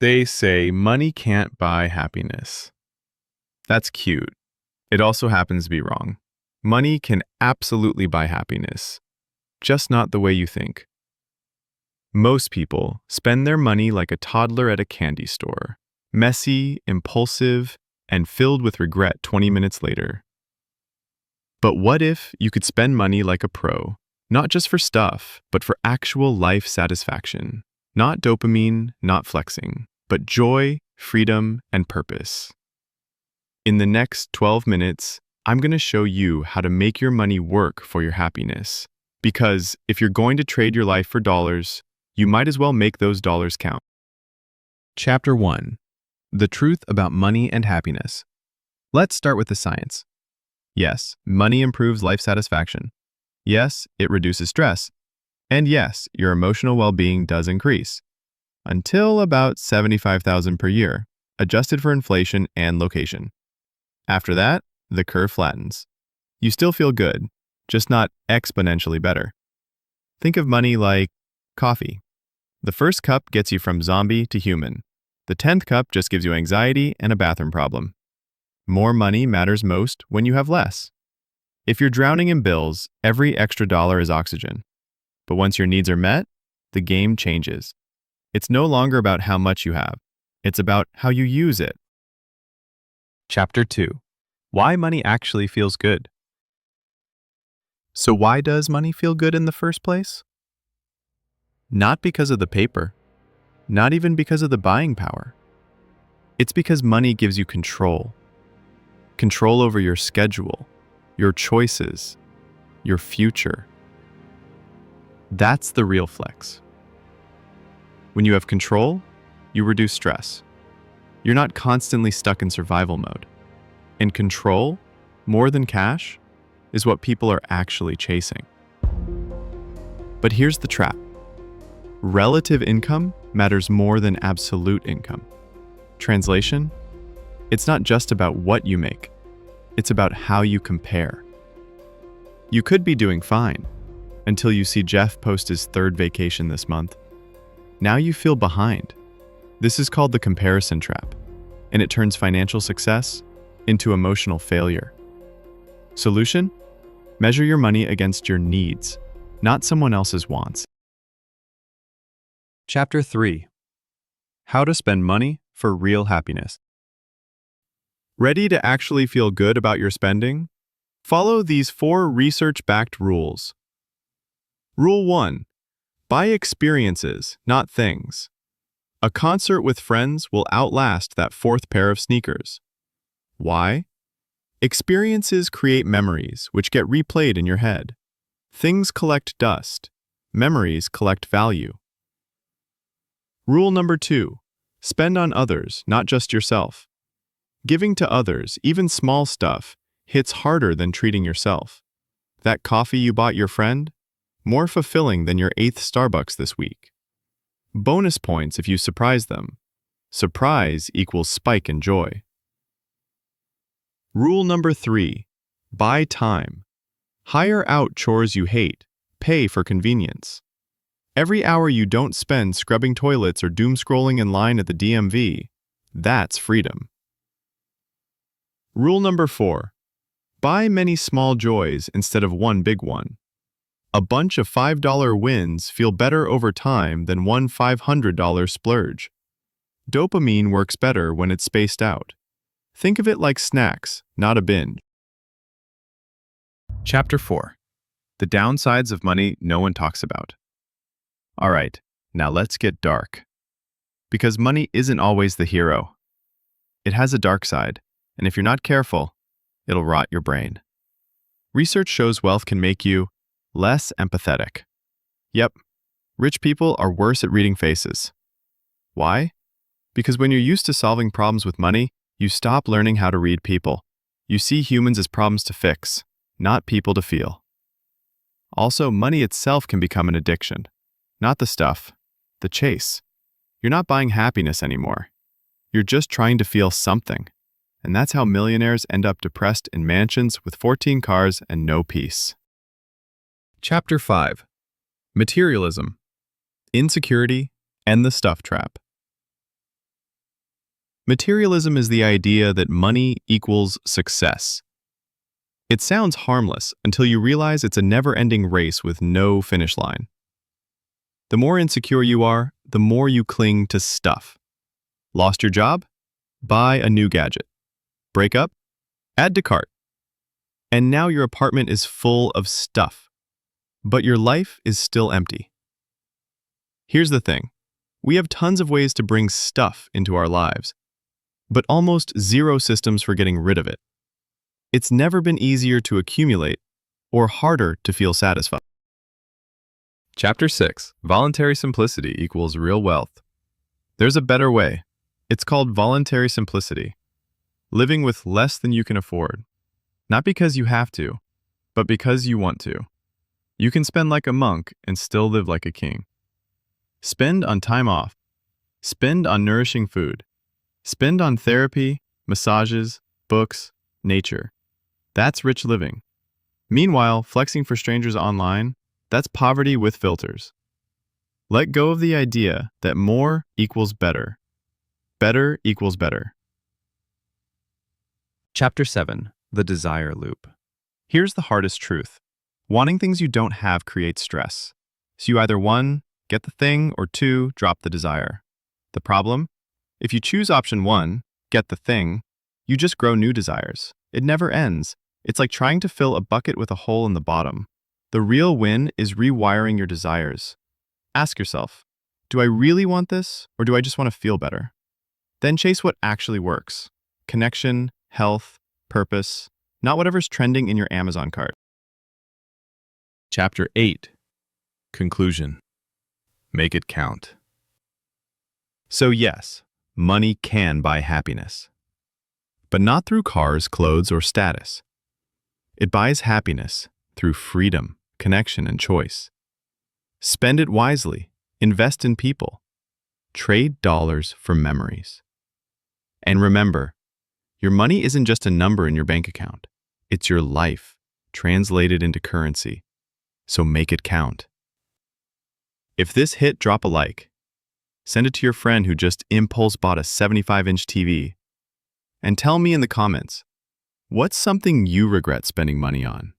They say money can't buy happiness. That's cute. It also happens to be wrong. Money can absolutely buy happiness, just not the way you think. Most people spend their money like a toddler at a candy store, messy, impulsive, and filled with regret 20 minutes later. But what if you could spend money like a pro, not just for stuff, but for actual life satisfaction? Not dopamine, not flexing, but joy, freedom, and purpose. In the next 12 minutes, I'm going to show you how to make your money work for your happiness. Because if you're going to trade your life for dollars, you might as well make those dollars count. Chapter 1. The Truth About Money and Happiness. Let's start with the science. Yes, money improves life satisfaction. Yes, it reduces stress. And yes, your emotional well-being does increase. Until about $75,000 per year, adjusted for inflation and location. After that, the curve flattens. You still feel good, just not exponentially better. Think of money like coffee. The first cup gets you from zombie to human. The 10th cup just gives you anxiety and a bathroom problem. More money matters most when you have less. If you're drowning in bills, every extra dollar is oxygen. But once your needs are met, the game changes. It's no longer about how much you have. It's about how you use it. Chapter 2. Why money actually feels good. So why does money feel good in the first place? Not because of the paper. Not even because of the buying power. It's because money gives you control. Control over your schedule, your choices, your future. That's the real flex. When you have control, you reduce stress. You're not constantly stuck in survival mode. And control, more than cash, is what people are actually chasing. But here's the trap. Relative income matters more than absolute income. Translation? It's not just about what you make. It's about how you compare. You could be doing fine until you see Jeff post his third vacation this month. Now you feel behind. This is called the comparison trap, and it turns financial success into emotional failure. Solution? Measure your money against your needs, not someone else's wants. Chapter 3. How to spend money for real happiness. Ready to actually feel good about your spending? Follow these 4 research-backed rules. Rule 1. Buy experiences, not things. A concert with friends will outlast that 4th pair of sneakers. Why? Experiences create memories which get replayed in your head. Things collect dust. Memories collect value. Rule number 2. Spend on others, not just yourself. Giving to others, even small stuff, hits harder than treating yourself. That coffee you bought your friend? More fulfilling than your 8th Starbucks this week. Bonus points if you surprise them. Surprise equals spike in joy. Rule number 3. Buy time. Hire out chores you hate. Pay for convenience. Every hour you don't spend scrubbing toilets or doom-scrolling in line at the DMV, that's freedom. Rule number 4. Buy many small joys instead of one big one. A bunch of $5 wins feel better over time than one $500 splurge. Dopamine works better when it's spaced out. Think of it like snacks, not a binge. Chapter 4. The downsides of money no one talks about. All right, now let's get dark. Because money isn't always the hero. It has a dark side, and if you're not careful, it'll rot your brain. Research shows wealth can make you less empathetic. Yep, rich people are worse at reading faces. Why? Because when you're used to solving problems with money, you stop learning how to read people. You see humans as problems to fix, not people to feel. Also, money itself can become an addiction. Not the stuff, the chase. You're not buying happiness anymore. You're just trying to feel something. And that's how millionaires end up depressed in mansions with 14 cars and no peace. Chapter 5. Materialism, Insecurity, and the Stuff Trap. Materialism is the idea that money equals success. It sounds harmless until you realize it's a never-ending race with no finish line. The more insecure you are, the more you cling to stuff. Lost your job? Buy a new gadget. Break up? Add to cart. And now your apartment is full of stuff, but your life is still empty. Here's the thing. We have tons of ways to bring stuff into our lives, but almost zero systems for getting rid of it. It's never been easier to accumulate or harder to feel satisfied. Chapter 6. Voluntary simplicity equals real wealth. There's a better way. It's called voluntary simplicity. Living with less than you can afford. Not because you have to, but because you want to. You can spend like a monk and still live like a king. Spend on time off. Spend on nourishing food. Spend on therapy, massages, books, nature. That's rich living. Meanwhile, flexing for strangers online, that's poverty with filters. Let go of the idea that more equals better. Better equals better. Chapter 7. The Desire Loop. Here's the hardest truth. Wanting things you don't have creates stress. So you either 1, get the thing, or 2, drop the desire. The problem? If you choose option 1, get the thing, you just grow new desires. It never ends. It's like trying to fill a bucket with a hole in the bottom. The real win is rewiring your desires. Ask yourself, do I really want this, or do I just want to feel better? Then chase what actually works. Connection, health, purpose, not whatever's trending in your Amazon cart. Chapter 8. Conclusion. Make it count. So yes, money can buy happiness. But not through cars, clothes, or status. It buys happiness through freedom, connection, and choice. Spend it wisely. Invest in people. Trade dollars for memories. And remember, your money isn't just a number in your bank account. It's your life, translated into currency. So make it count. If this hit, drop a like. Send it to your friend who just impulse bought a 75-inch TV. And tell me in the comments, what's something you regret spending money on?